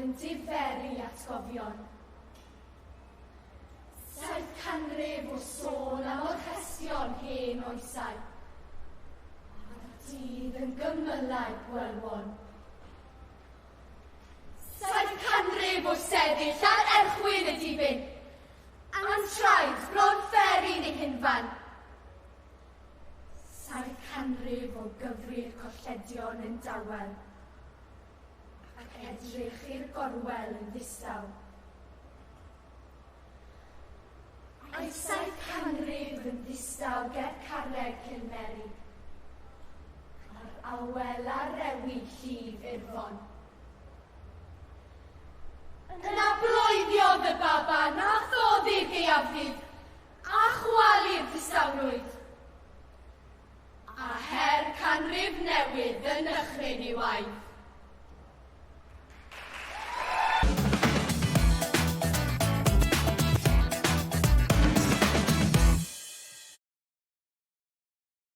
yn diferu atgofion. 700 o sôn am orchestion hen oesau, a'r dydd yn gymylau gwelwon. 700 o sefyll ar erchwyn y dibyn, a'n traed bron fferi neu hunfan. 700 o gyfri'r colledion yn dawel, ac edrych i'r gorwel yn ddistaw. A'i 700 yn ddistaw ger carreg Cilmeri, a'r awel a rewi llif Urdd. Yna bloediodd y baban a thoddi'r gaeafnydd, a chwalu'r distawrwydd. A her canrif newydd yn ychryn i waith.